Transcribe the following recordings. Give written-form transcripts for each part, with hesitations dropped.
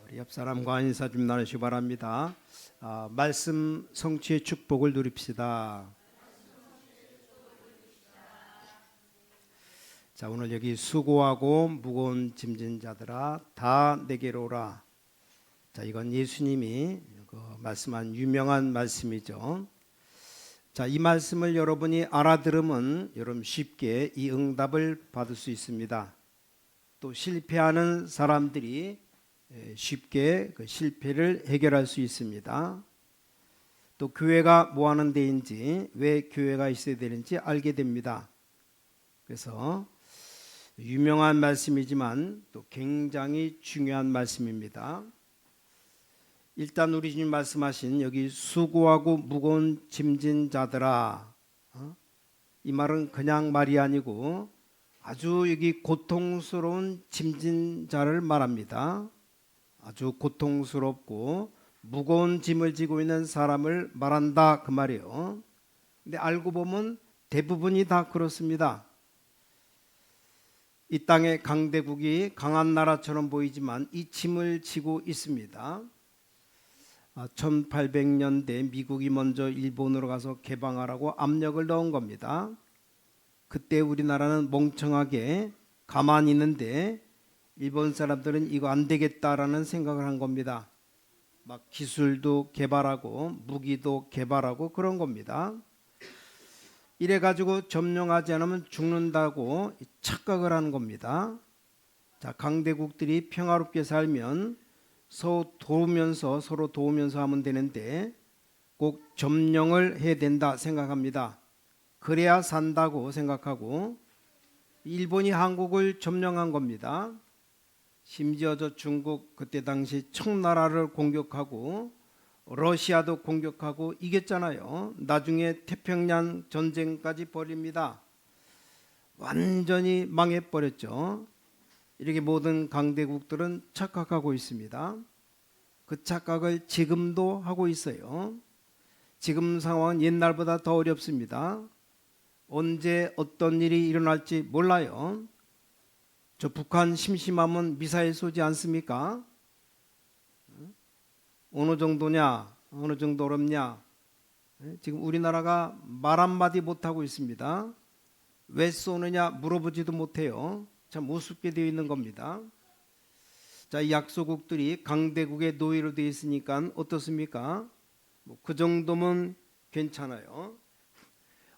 우리 옆 사람과 인사 좀 나누시기 바랍니다. 말씀 성취의 축복을 누립시다. 자, 오늘 여기 수고하고 무거운 짐진 자들아 다 내게로 오라. 자, 이건 예수님이 말씀한 유명한 말씀이죠. 자, 이 말씀을 여러분이 알아들으면 여러분 쉽게 이 응답을 받을 수 있습니다. 또 실패하는 사람들이 쉽게 그 실패를 해결할 수 있습니다. 또 교회가 뭐 하는 데인지, 왜 교회가 있어야 되는지 알게 됩니다. 그래서 유명한 말씀이지만 또 굉장히 중요한 말씀입니다. 일단 우리 주님 말씀하신 여기 수고하고 무거운 짐진 자들아, 이 말은 그냥 말이 아니고 아주 여기 고통스러운 짐진 자를 말합니다. 아주 고통스럽고 무거운 짐을 지고 있는 사람을 말한다 그 말이에요. 근데 알고 보면 대부분이 다 그렇습니다. 이 땅의 강대국이 강한 나라처럼 보이지만 이 짐을 지고 있습니다. 1800년대 미국이 먼저 일본으로 가서 개방하라고 압력을 넣은 겁니다. 그때 우리나라는 멍청하게 가만히 있는데 일본 사람들은 이거 안 되겠다라는 생각을 한 겁니다. 막 기술도 개발하고 무기도 개발하고 그런 겁니다. 이래 가지고 점령하지 않으면 죽는다고 착각을 하는 겁니다. 자, 강대국들이 평화롭게 살면 서로 도우면서 하면 되는데 꼭 점령을 해야 된다 생각합니다. 그래야 산다고 생각하고 일본이 한국을 점령한 겁니다. 심지어 저 중국 그때 당시 청나라를 공격하고 러시아도 공격하고 이겼잖아요. 나중에 태평양 전쟁까지 벌입니다. 완전히 망해버렸죠. 이렇게 모든 강대국들은 착각하고 있습니다. 그 착각을 지금도 하고 있어요. 지금 상황은 옛날보다 더 어렵습니다. 언제 어떤 일이 일어날지 몰라요. 저 북한 심심하면 미사일 쏘지 않습니까? 어느 정도냐, 어느 정도 어렵냐. 지금 우리나라가 말 한마디 못하고 있습니다. 왜 쏘느냐 물어보지도 못해요. 참 우습게 되어 있는 겁니다. 자, 이 약소국들이 강대국의 노예로 되어 있으니까 어떻습니까? 그 정도면 괜찮아요.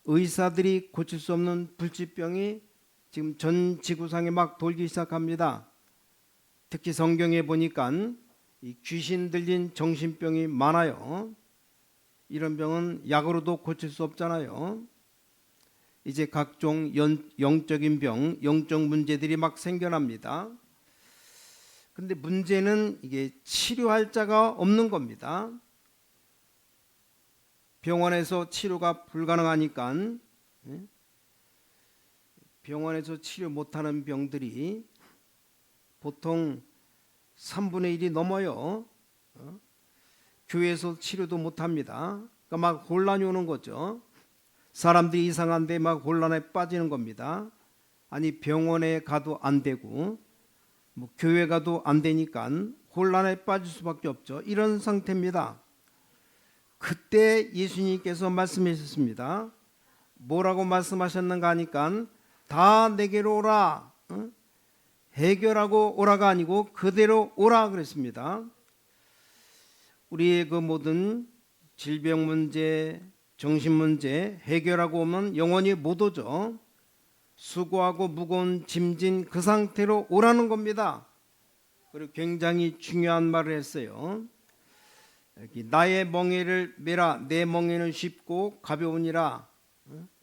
의사들이 고칠 수 없는 불치병이 지금 전 지구상에 막 돌기 시작합니다. 특히 성경에 보니까 이 귀신 들린 정신병이 많아요. 이런 병은 약으로도 고칠 수 없잖아요. 이제 각종 영적인 병, 영적 문제들이 막 생겨납니다. 근데 문제는 이게 치료할 자가 없는 겁니다. 병원에서 치료가 불가능하니까 병원에서 치료 못하는 병들이 보통 3분의 1이 넘어요. 교회에서 치료도 못합니다. 그러니까 막 혼란이 오는 거죠. 사람들이 이상한데 막 혼란에 빠지는 겁니다. 아니 병원에 가도 안 되고 뭐 교회 가도 안 되니까 혼란에 빠질 수밖에 없죠. 이런 상태입니다. 그때 예수님께서 말씀하셨습니다. 뭐라고 말씀하셨는가 하니까 다 내게로 오라. 해결하고 오라가 아니고 그대로 오라 그랬습니다. 우리의 그 모든 질병 문제, 정신 문제 해결하고 오면 영원히 못 오죠. 수고하고 무거운 짐진 그 상태로 오라는 겁니다. 그리고 굉장히 중요한 말을 했어요. 여기 나의 멍에를 메라. 내 멍에는 쉽고 가벼우니라.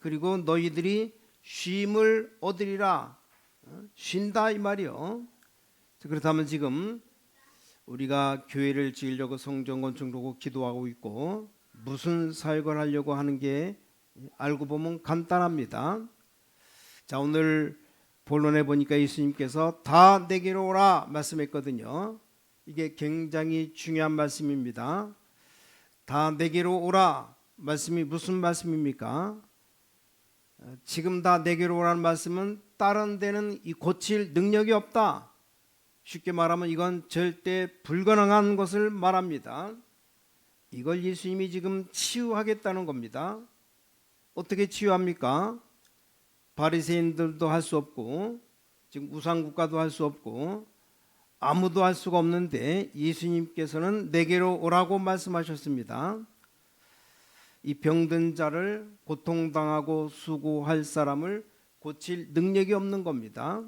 그리고 너희들이 쉼을 얻으리라. 쉰다 이 말이요. 그렇다면 지금 우리가 교회를 지으려고 성전 건축하고 기도하고 있고 무슨 사역을 하려고 하는 게 알고 보면 간단합니다. 자, 오늘 본론에 보니까 예수님께서 다 내게로 오라 말씀했거든요. 이게 굉장히 중요한 말씀입니다. 다 내게로 오라 말씀이 무슨 말씀입니까? 지금 다 내게로 오라는 말씀은 다른 데는 이 고칠 능력이 없다. 쉽게 말하면 이건 절대 불가능한 것을 말합니다. 이걸 예수님이 지금 치유하겠다는 겁니다. 어떻게 치유합니까? 바리새인들도 할 수 없고 지금 우상국가도 할 수 없고 아무도 할 수가 없는데 예수님께서는 내게로 오라고 말씀하셨습니다. 이 병든 자를, 고통당하고 수고할 사람을 고칠 능력이 없는 겁니다.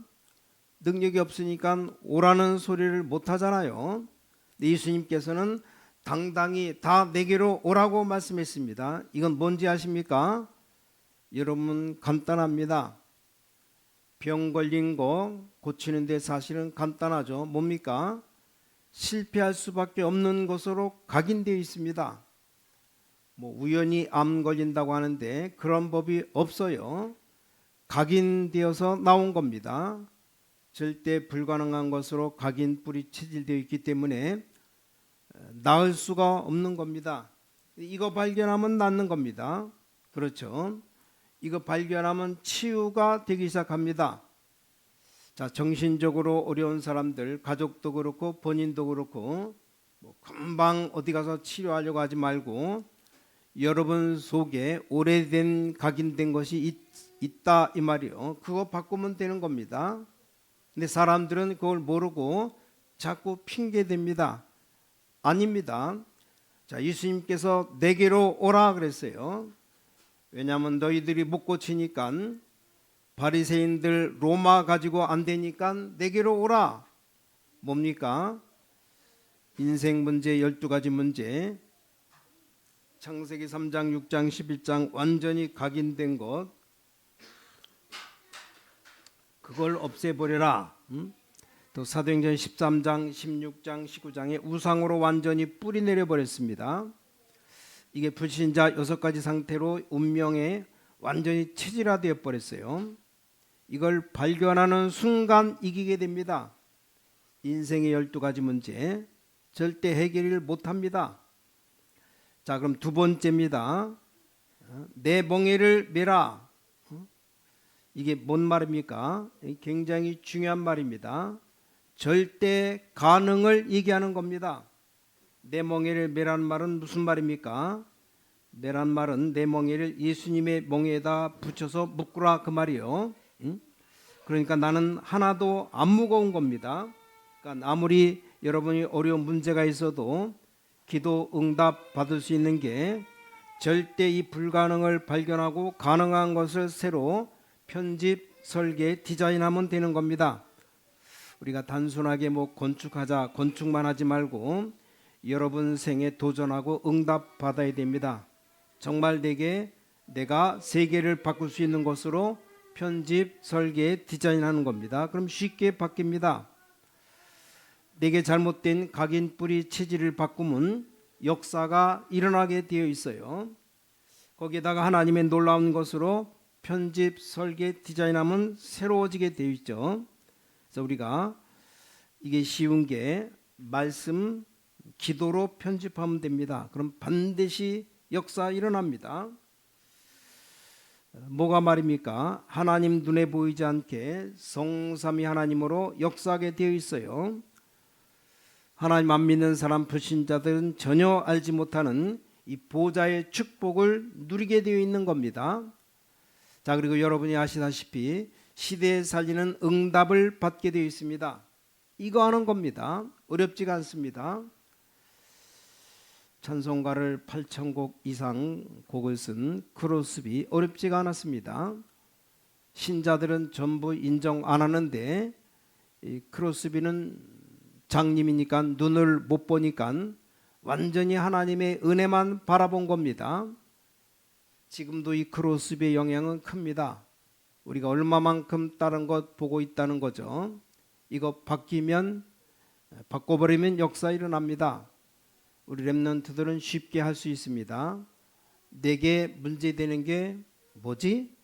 능력이 없으니까 오라는 소리를 못 하잖아요. 예수님께서는 당당히 다 내게로 오라고 말씀했습니다. 이건 뭔지 아십니까? 여러분, 간단합니다. 병 걸린 거 고치는데 사실은 간단하죠. 뭡니까? 실패할 수밖에 없는 것으로 각인되어 있습니다. 뭐 우연히 암 걸린다고 하는데 그런 법이 없어요. 각인되어서 나온 겁니다. 절대 불가능한 것으로 각인 뿌리 체질되어 있기 때문에 나을 수가 없는 겁니다. 이거 발견하면 낫는 겁니다. 그렇죠? 이거 발견하면 치유가 되기 시작합니다. 자, 정신적으로 어려운 사람들, 가족도 그렇고 본인도 그렇고 뭐 금방 어디 가서 치료하려고 하지 말고 여러분 속에 오래된 각인된 것이 있다 이 말이요. 그거 바꾸면 되는 겁니다. 근데 사람들은 그걸 모르고 자꾸 핑계댑니다. 아닙니다. 자, 예수님께서 내게로 오라 그랬어요. 왜냐하면 너희들이 못 고치니까, 바리새인들 로마 가지고 안 되니까 내게로 오라. 뭡니까? 인생 문제 12가지 문제, 창세기 3장 6장 11장 완전히 각인된 것, 그걸 없애버려라. 또 사도행전 13장 16장 19장에 우상으로 완전히 뿌리 내려버렸습니다. 이게 불신자 6가지 상태로 운명에 완전히 체질화되어 버렸어요. 이걸 발견하는 순간 이기게 됩니다. 인생의 12가지 문제 절대 해결을 못합니다. 자, 그럼 두 번째입니다. 내 멍에를 메라. 이게 뭔 말입니까? 굉장히 중요한 말입니다. 절대 가능을 얘기하는 겁니다. 내 멍에를 메란 말은 무슨 말입니까? 메란 말은 내 멍에를 예수님의 멍에에다 붙여서 묶으라 그 말이요. 그러니까 나는 하나도 안 무거운 겁니다. 그러니까 아무리 여러분이 어려운 문제가 있어도 기도 응답 받을 수 있는 게 절대 이 불가능을 발견하고 가능한 것을 새로 편집, 설계, 디자인하면 되는 겁니다. 우리가 단순하게 뭐 건축하자, 건축만 하지 말고 여러분 생에 도전하고 응답 받아야 됩니다. 정말 내가 세계를 바꿀 수 있는 것으로 편집, 설계, 디자인하는 겁니다. 그럼 쉽게 바뀝니다. 내게 잘못된 각인 뿌리 체질을 바꾸면 역사가 일어나게 되어 있어요. 거기에다가 하나님의 놀라운 것으로 편집, 설계, 디자인하면 새로워지게 되어 있죠. 그래서 우리가 이게 쉬운 게 말씀, 기도로 편집하면 됩니다. 그럼 반드시 역사 일어납니다. 뭐가 말입니까? 하나님 눈에 보이지 않게 성삼위 하나님으로 역사하게 되어 있어요. 하나님 안 믿는 사람, 불신자들은 전혀 알지 못하는 이 보좌의 축복을 누리게 되어 있는 겁니다. 자, 그리고 여러분이 아시다시피 시대에 살리는 응답을 받게 되어 있습니다. 이거 하는 겁니다. 어렵지가 않습니다. 찬송가를 8,000곡 이상 곡을 쓴 크로스비 어렵지가 않았습니다. 신자들은 전부 인정 안 하는데 이 크로스비는 장님이니까 눈을 못 보니까 완전히 하나님의 은혜만 바라본 겁니다. 지금도 이 크로스비의 영향은 큽니다. 우리가 얼마만큼 다른 것 보고 있다는 거죠. 이거 바꿔버리면 역사 일어납니다. 우리 렘넌트들은 쉽게 할 수 있습니다. 내게 문제되는 게 뭐지?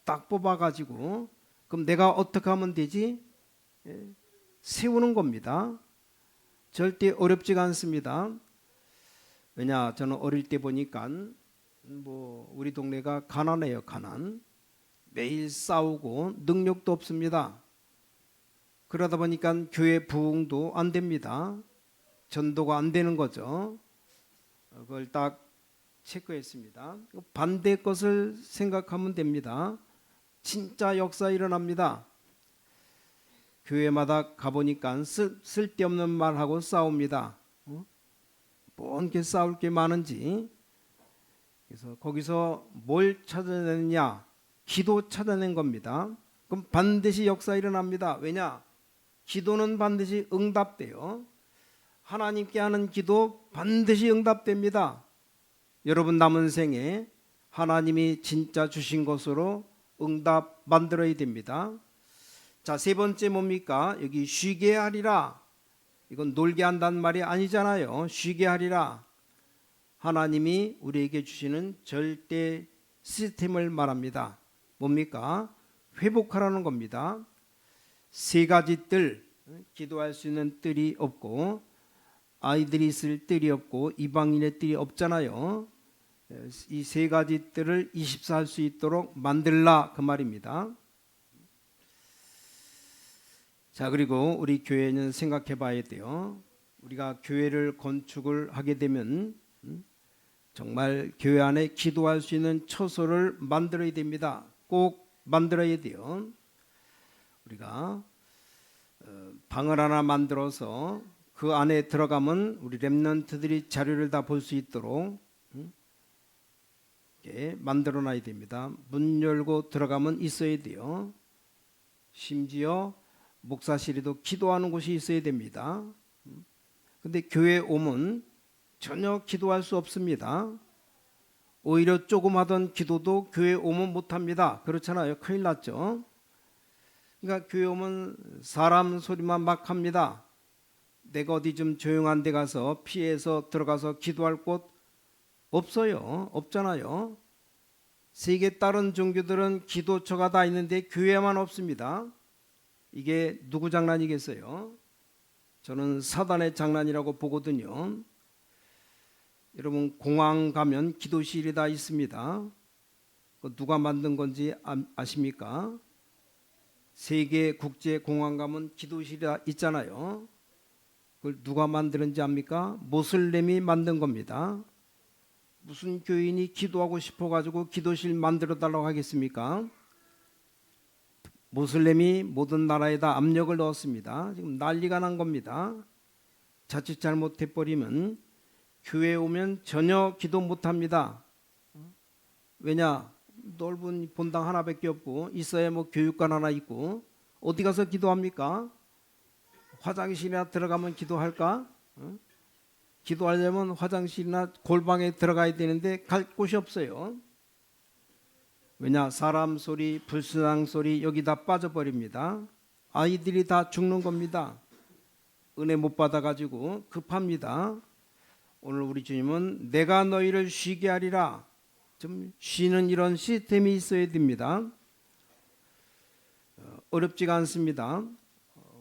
딱 뽑아가지고 그럼 내가 어떻게 하면 되지? 세우는 겁니다. 절대 어렵지가 않습니다. 왜냐, 저는 어릴 때 보니까 뭐 우리 동네가 가난해요. 가난. 매일 싸우고 능력도 없습니다. 그러다 보니까 교회 부흥도 안 됩니다. 전도가 안 되는 거죠. 그걸 딱 체크했습니다. 반대 것을 생각하면 됩니다. 진짜 역사 일어납니다. 교회마다 가보니까 쓸데없는 말하고 싸웁니다. 뭔 게 싸울 게 많은지. 그래서 거기서 뭘 찾아내느냐? 기도 찾아낸 겁니다. 그럼 반드시 역사 일어납니다. 왜냐? 기도는 반드시 응답돼요. 하나님께 하는 기도 반드시 응답됩니다. 여러분 남은 생에 하나님이 진짜 주신 것으로 응답 만들어야 됩니다. 자, 세 번째 뭡니까? 여기 쉬게 하리라. 이건 놀게 한다는 말이 아니잖아요. 쉬게 하리라. 하나님이 우리에게 주시는 절대 시스템을 말합니다. 뭡니까? 회복하라는 겁니다. 세 가지 뜰, 기도할 수 있는 뜰이 없고 아이들이 있을 뜰이 없고 이방인의 뜰이 없잖아요. 이 세 가지 뜰을 24할 수 있도록 만들라 그 말입니다. 자, 그리고 우리 교회는 생각해 봐야 돼요. 우리가 교회를 건축을 하게 되면 정말 교회 안에 기도할 수 있는 처소를 만들어야 됩니다. 꼭 만들어야 돼요. 우리가 방을 하나 만들어서 그 안에 들어가면 우리 렘넌트들이 자료를 다 볼 수 있도록 이렇게 만들어 놔야 됩니다. 문 열고 들어가면 있어야 돼요. 심지어 목사실에도 기도하는 곳이 있어야 됩니다. 근데 교회 오면 전혀 기도할 수 없습니다. 오히려 조금 하던 기도도 교회 오면 못합니다. 그렇잖아요. 큰일 났죠. 그러니까 교회 오면 사람 소리만 막 합니다. 내가 어디 좀 조용한 데 가서 피해서 들어가서 기도할 곳 없어요. 없잖아요. 세계 다른 종교들은 기도처가 다 있는데 교회만 없습니다. 이게 누구 장난이겠어요? 저는 사단의 장난이라고 보거든요. 여러분 공항 가면 기도실이 다 있습니다. 누가 만든 건지 아십니까? 세계 국제 공항 가면 기도실이 다 있잖아요. 그걸 누가 만드는지 압니까? 모슬렘이 만든 겁니다. 무슨 교인이 기도하고 싶어가지고 기도실 만들어 달라고 하겠습니까? 모슬렘이 모든 나라에다 압력을 넣었습니다. 지금 난리가 난 겁니다. 자칫 잘못해버리면 교회에 오면 전혀 기도 못합니다. 왜냐? 넓은 본당 하나밖에 없고 있어야 뭐 교육관 하나 있고 어디 가서 기도합니까? 화장실이나 들어가면 기도할까? 기도하려면 화장실이나 골방에 들어가야 되는데 갈 곳이 없어요. 왜냐? 사람 소리, 불순항 소리 여기 다 빠져버립니다. 아이들이 다 죽는 겁니다. 은혜 못 받아가지고 급합니다. 오늘 우리 주님은 내가 너희를 쉬게 하리라. 좀 쉬는 이런 시스템이 있어야 됩니다. 어렵지가 않습니다.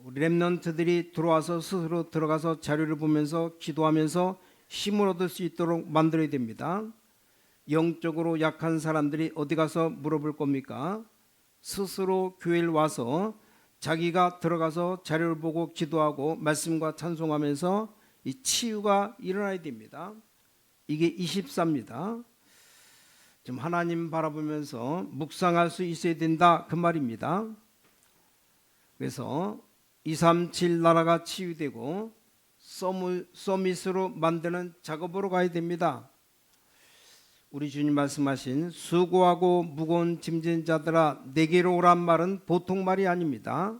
우리 렘넌트들이 들어와서 스스로 들어가서 자료를 보면서 기도하면서 힘을 얻을 수 있도록 만들어야 됩니다. 영적으로 약한 사람들이 어디 가서 물어볼 겁니까? 스스로 교회를 와서 자기가 들어가서 자료를 보고 기도하고 말씀과 찬송하면서 이 치유가 일어나야 됩니다. 이게 24입니다. 좀 하나님 바라보면서 묵상할 수 있어야 된다 그 말입니다. 그래서 237 나라가 치유되고 서밋으로 만드는 작업으로 가야 됩니다. 우리 주님 말씀하신 수고하고 무거운 짐진 자들아 내게로 오란 말은 보통 말이 아닙니다.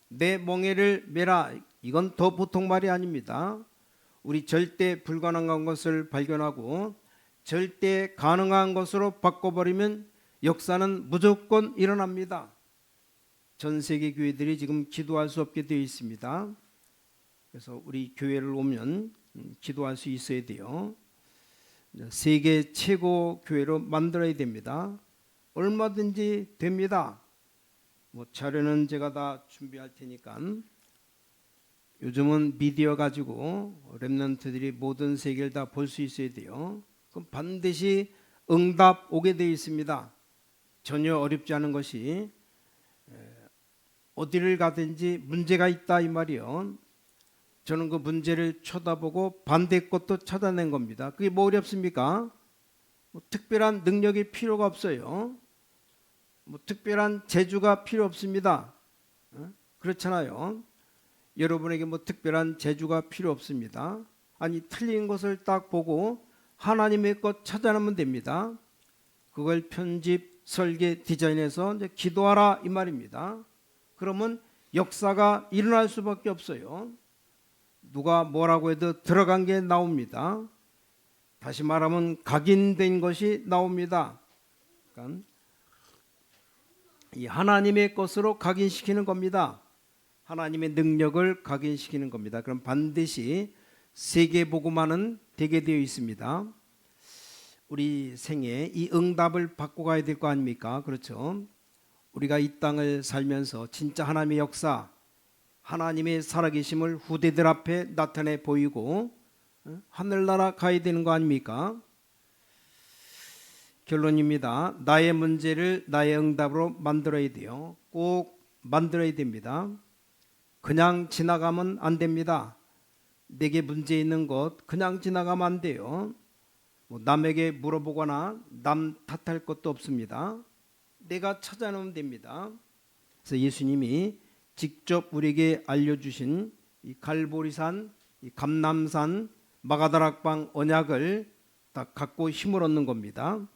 내 멍에를 메라 이건 더 보통 말이 아닙니다. 우리 절대 불가능한 것을 발견하고 절대 가능한 것으로 바꿔버리면 역사는 무조건 일어납니다. 전 세계 교회들이 지금 기도할 수 없게 되어 있습니다. 그래서 우리 교회를 오면 기도할 수 있어야 돼요. 세계 최고 교회로 만들어야 됩니다. 얼마든지 됩니다. 뭐 자료는 제가 다 준비할 테니까. 요즘은 미디어 가지고 렘넌트들이 모든 세계를 다 볼 수 있어야 돼요. 그럼 반드시 응답 오게 되어 있습니다. 전혀 어렵지 않은 것이 어디를 가든지 문제가 있다 이 말이요. 저는 그 문제를 쳐다보고 반대 것도 찾아낸 겁니다. 그게 뭐 어렵습니까? 뭐 특별한 능력이 필요가 없어요. 뭐 특별한 재주가 필요 없습니다. 그렇잖아요. 여러분에게 뭐 특별한 재주가 필요 없습니다. 아니 틀린 것을 딱 보고 하나님의 것 찾아내면 됩니다. 그걸 편집, 설계, 디자인해서 이제 기도하라 이 말입니다. 그러면 역사가 일어날 수밖에 없어요. 누가 뭐라고 해도 들어간 게 나옵니다. 다시 말하면 각인된 것이 나옵니다. 그러니까 이 하나님의 것으로 각인시키는 겁니다. 하나님의 능력을 각인시키는 겁니다. 그럼 반드시 세계복음화는 되게 되어 있습니다. 우리 생에 이 응답을 받고 가야 될 거 아닙니까? 그렇죠. 우리가 이 땅을 살면서 진짜 하나님의 역사, 하나님의 살아계심을 후대들 앞에 나타내 보이고 하늘나라 가야 되는 거 아닙니까? 결론입니다. 나의 문제를 나의 응답으로 만들어야 돼요. 꼭 만들어야 됩니다. 그냥 지나가면 안 됩니다. 내게 문제 있는 것 그냥 지나가면 안 돼요. 뭐 남에게 물어보거나 남 탓할 것도 없습니다. 내가 찾아내면 됩니다. 그래서 예수님이 직접 우리에게 알려주신 이 갈보리산, 이 감람산, 마가다락방 언약을 다 갖고 힘을 얻는 겁니다.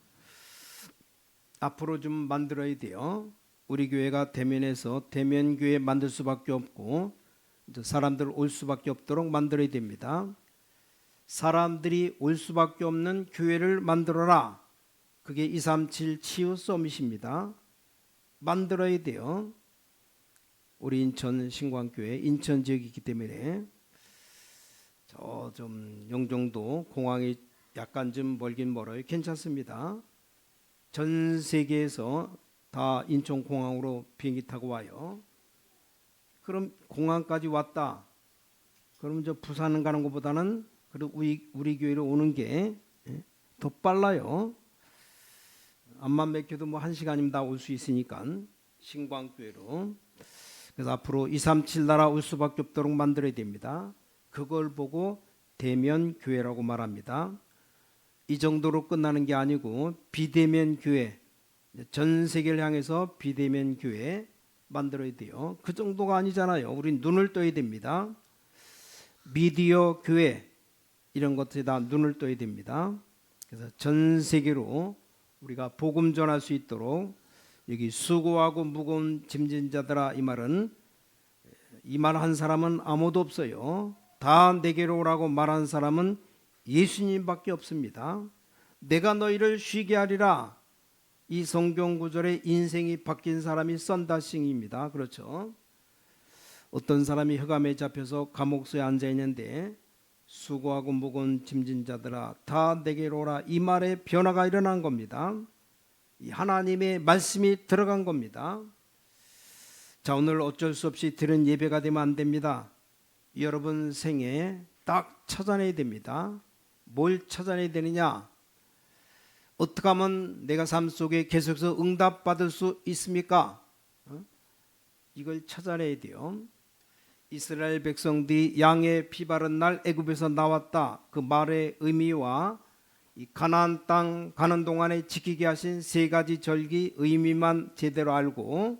앞으로 좀 만들어야 돼요. 우리 교회가 대면에서 대면교회 만들 수밖에 없고 사람들 올 수밖에 없도록 만들어야 됩니다. 사람들이 올 수밖에 없는 교회를 만들어라. 그게 237 치유 서밋입니다. 만들어야 돼요. 우리 인천 신광교회 인천 지역이 있기 때문에 저 좀 영종도 공항이 약간 좀 멀긴 멀어요. 괜찮습니다. 전 세계에서 다 인천공항으로 비행기 타고 와요. 그럼 공항까지 왔다. 그럼 저 부산 가는 것보다는 그래도 우리 교회로 오는 게 더 빨라요. 암만 맥혀도 뭐 1시간이면 다 올 수 있으니까 신광교회로. 그래서 앞으로 237 나라 올 수밖에 없도록 만들어야 됩니다. 그걸 보고 대면 교회라고 말합니다. 이 정도로 끝나는 게 아니고 비대면 교회, 전 세계를 향해서 비대면 교회 만들어야 돼요. 그 정도가 아니잖아요. 우린 눈을 떠야 됩니다. 미디어 교회 이런 것들이 다 눈을 떠야 됩니다. 그래서 전 세계로 우리가 복음 전할 수 있도록 여기 수고하고 무거운 짐진 자들아 이 말은 이 말 한 사람은 아무도 없어요. 다 내게로 오라고 말한 사람은 예수님밖에 없습니다. 내가 너희를 쉬게 하리라. 이 성경 구절에 인생이 바뀐 사람이 썬다싱입니다. 그렇죠. 어떤 사람이 흑암에 잡혀서 감옥소에 앉아 있는데 수고하고 무거운 짐진 자들아 다 내게로 오라. 이 말에 변화가 일어난 겁니다. 이 하나님의 말씀이 들어간 겁니다. 자, 오늘 어쩔 수 없이 드린 예배가 되면 안 됩니다. 여러분 생에 딱 찾아내야 됩니다. 뭘 찾아내야 되느냐? 어떻게 하면 내가 삶 속에 계속해서 응답받을 수 있습니까? 이걸 찾아내야 돼요. 이스라엘 백성들이 양의 피 바른 날 애굽에서 나왔다. 그 말의 의미와 이 가나안 땅 가는 동안에 지키게 하신 3가지 절기 의미만 제대로 알고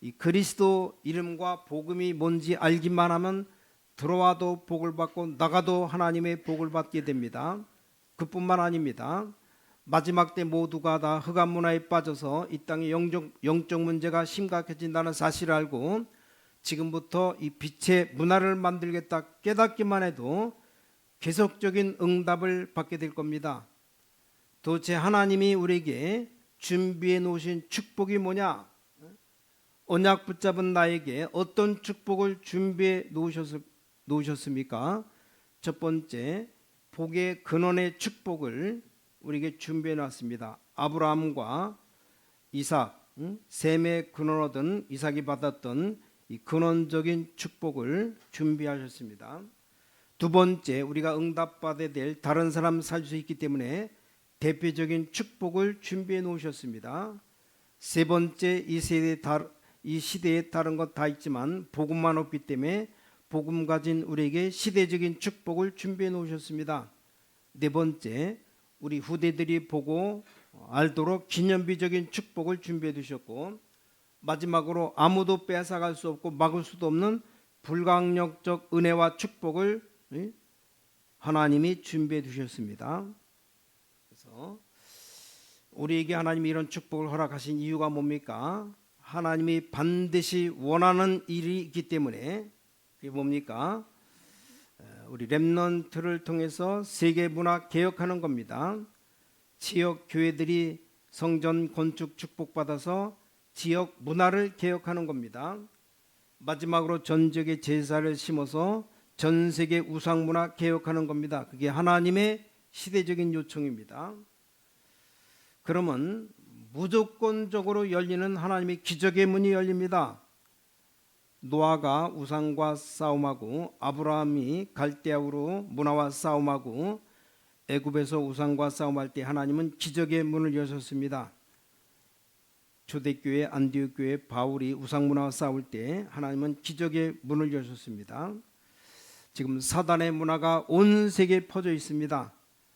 이 그리스도 이름과 복음이 뭔지 알기만 하면 들어와도 복을 받고 나가도 하나님의 복을 받게 됩니다. 그뿐만 아닙니다. 마지막 때 모두가 다 흑암 문화에 빠져서 이 땅의 영적 문제가 심각해진다는 사실을 알고 지금부터 이 빛의 문화를 만들겠다 깨닫기만 해도 계속적인 응답을 받게 될 겁니다. 도대체 하나님이 우리에게 준비해 놓으신 축복이 뭐냐? 언약 붙잡은 나에게 어떤 축복을 준비해 놓으셨습니까? 첫 번째, 복의 근원의 축복을 우리에게 준비해 놨습니다. 아브라함과 이삭, 셈의 근원 얻은 이삭이 받았던 이 근원적인 축복을 준비하셨습니다. 두 번째, 우리가 응답받아야 될 다른 사람 살 수 있기 때문에 대표적인 축복을 준비해 놓으셨습니다. 세 번째, 이 시대에 다른 것 다 있지만 복음만 없기 때문에 복음 가진 우리에게 시대적인 축복을 준비해 놓으셨습니다. 네 번째, 우리 후대들이 보고 알도록 기념비적인 축복을 준비해 두셨고, 마지막으로 아무도 뺏어갈 수 없고 막을 수도 없는 불강력적 은혜와 축복을 하나님이 준비해 두셨습니다. 그래서 우리에게 하나님이 이런 축복을 허락하신 이유가 뭡니까? 하나님이 반드시 원하는 일이 있기 때문에. 그게 뭡니까? 우리 렘넌트를 통해서 세계 문화 개혁하는 겁니다. 지역 교회들이 성전 건축 축복받아서 지역 문화를 개혁하는 겁니다. 마지막으로 전 지역에 제사를 심어서 전 세계 우상 문화 개혁하는 겁니다. 그게 하나님의 시대적인 요청입니다. 그러면 무조건적으로 열리는 하나님의 기적의 문이 열립니다. 노아가 우상과 싸움하고 아브라함이 갈대아우로 문화와 싸움하고 애굽에서 우상과 싸움할 때 하나님은 기적의 문을 여셨습니다. 초대교회 안디옥 교회 바울이 우상문화와 싸울 때 하나님은 기적의 문을 여셨습니다. 지금 사단의 문화가 온 세계에 퍼져 있습니다.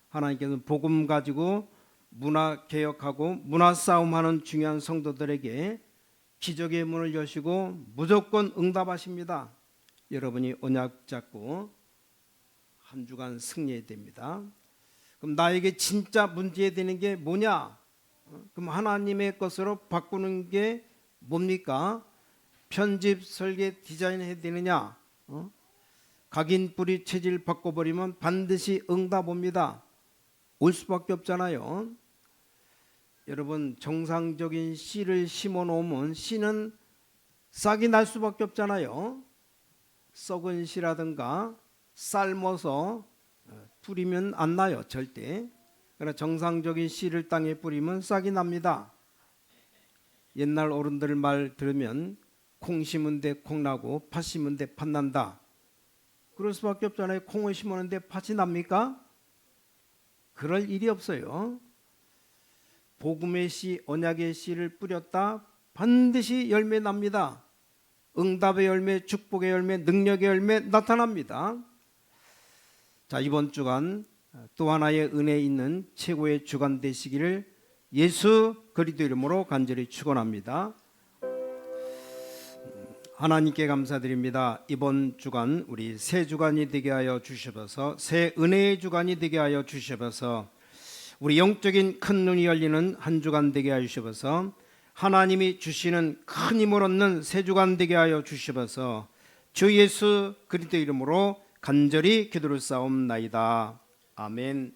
하나님께서는 복음 가지고 문화 개혁하고 문화 싸움하는 중요한 성도들에게 기적의 문을 여시고 무조건 응답하십니다. 여러분이 언약 잡고 한 주간 승리해야 됩니다. 그럼 나에게 진짜 문제가 되는 게 뭐냐? 그럼 하나님의 것으로 바꾸는 게 뭡니까? 편집, 설계, 디자인 해야 되느냐? 각인, 뿌리, 체질 바꿔버리면 반드시 응답 옵니다. 올 수밖에 없잖아요. 여러분, 정상적인 씨를 심어 놓으면 씨는 싹이 날 수밖에 없잖아요. 썩은 씨라든가 삶아서 뿌리면 안 나요, 절대. 그러나 정상적인 씨를 땅에 뿌리면 싹이 납니다. 옛날 어른들 말 들으면 콩 심은 데 콩 나고 팥 심은 데 팥 난다. 그럴 수밖에 없잖아요. 콩을 심었는데 팥이 납니까? 그럴 일이 없어요. 복음의 씨, 언약의 씨를 뿌렸다 반드시 열매 납니다. 응답의 열매, 축복의 열매, 능력의 열매 나타납니다. 자, 이번 주간 또 하나의 은혜 있는 최고의 주간 되시기를 예수 그리스도 이름으로 간절히 축원합니다. 하나님께 감사드립니다. 이번 주간 우리 새 주간이 되게 하여 주셔서, 새 은혜의 주간이 되게 하여 주셔서, 우리 영적인 큰 눈이 열리는 한 주간 되게 하여 주셔서, 하나님이 주시는 큰 힘을 얻는 새 주간 되게 하여 주셔서, 주 예수 그리스도 이름으로 간절히 기도를 쌓옵나이다. 아멘.